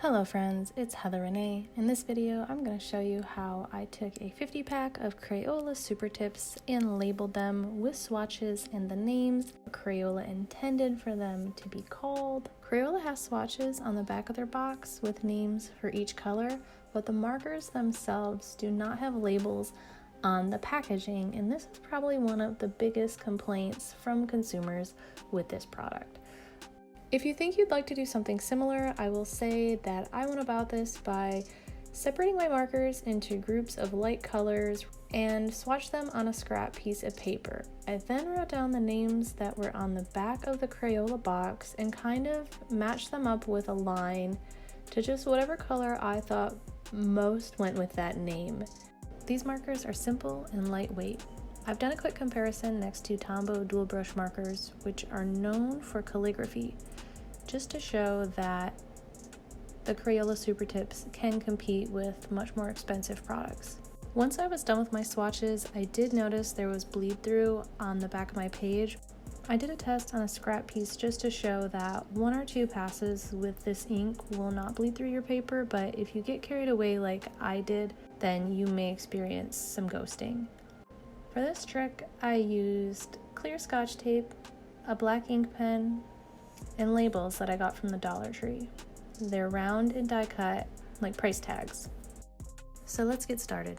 Hello friends, it's Renee. In this video, I'm going to show you how I took a 50 pack of Crayola SuperTips and labeled them with swatches and the names Crayola intended for them to be called. Crayola has swatches on the back of their box with names for each color, but the markers themselves do not have labels on the packaging, and this is probably one of the biggest complaints from consumers with this product. If you think you'd like to do something similar, I will say that I went about this by separating my markers into groups of light colors and swatched them on a scrap piece of paper. I then wrote down the names that were on the back of the Crayola box and kind of matched them up with a line to just whatever color I thought most went with that name. These markers are simple and lightweight. I've done a quick comparison next to Tombow Dual Brush markers, which are known for calligraphy, just to show that the Crayola SuperTips can compete with much more expensive products. Once I was done with my swatches, I did notice there was bleed through on the back of my page. I did a test on a scrap piece just to show that 1 or 2 passes with this ink will not bleed through your paper, but if you get carried away like I did, then you may experience some ghosting. For this trick, I used clear scotch tape, a black ink pen, and labels that I got from the Dollar Tree. They're round and die cut, like price tags. So let's get started.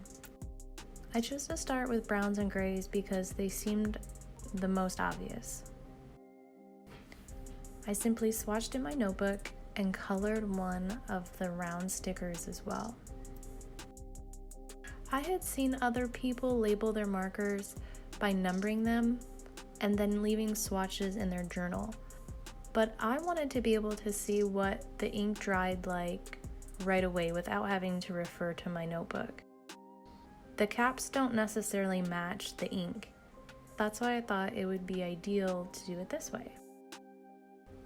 I chose to start with browns and grays because they seemed the most obvious. I simply swatched in my notebook and colored one of the round stickers as well. I had seen other people label their markers by numbering them and then leaving swatches in their journal, but I wanted to be able to see what the ink dried like right away without having to refer to my notebook. The caps don't necessarily match the ink. That's why I thought it would be ideal to do it this way.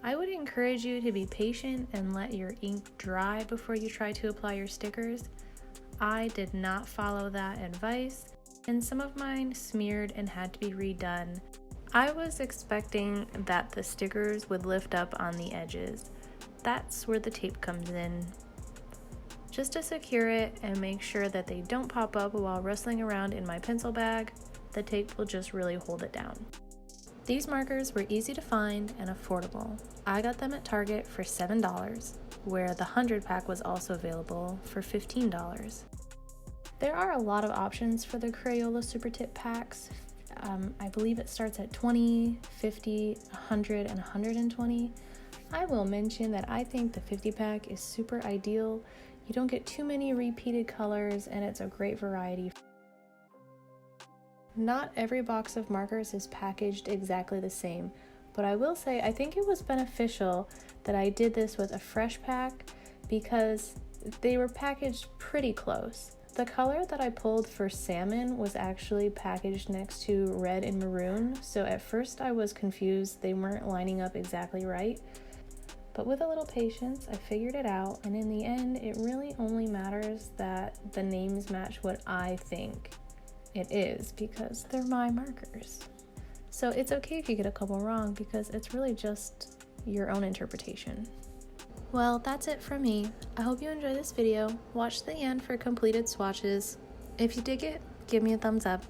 I would encourage you to be patient and let your ink dry before you try to apply your stickers. I did not follow that advice, and some of mine smeared and had to be redone. I was expecting that the stickers would lift up on the edges. That's where the tape comes in. Just to secure it and make sure that they don't pop up while rustling around in my pencil bag, the tape will just really hold it down. These markers were easy to find and affordable. I got them at Target for $7, where the 100 pack was also available for $15. There are a lot of options for the Crayola SuperTip packs. I believe it starts at 20, 50, 100, and 120. I will mention that I think the 50 pack is super ideal. You don't get too many repeated colors and it's a great variety. Not every box of markers is packaged exactly the same, but I will say I think it was beneficial that I did this with a fresh pack because they were packaged pretty close. The color that I pulled for salmon was actually packaged next to red and maroon, so at first I was confused. They weren't lining up exactly right. But with a little patience, I figured it out, and in the end, it really only matters that the names match what I think it is because they're my markers. So it's okay if you get a couple wrong because it's really just your own interpretation. Well, that's it from me. I hope you enjoyed this video. Watch the end for completed swatches. If you dig it, give me a thumbs up.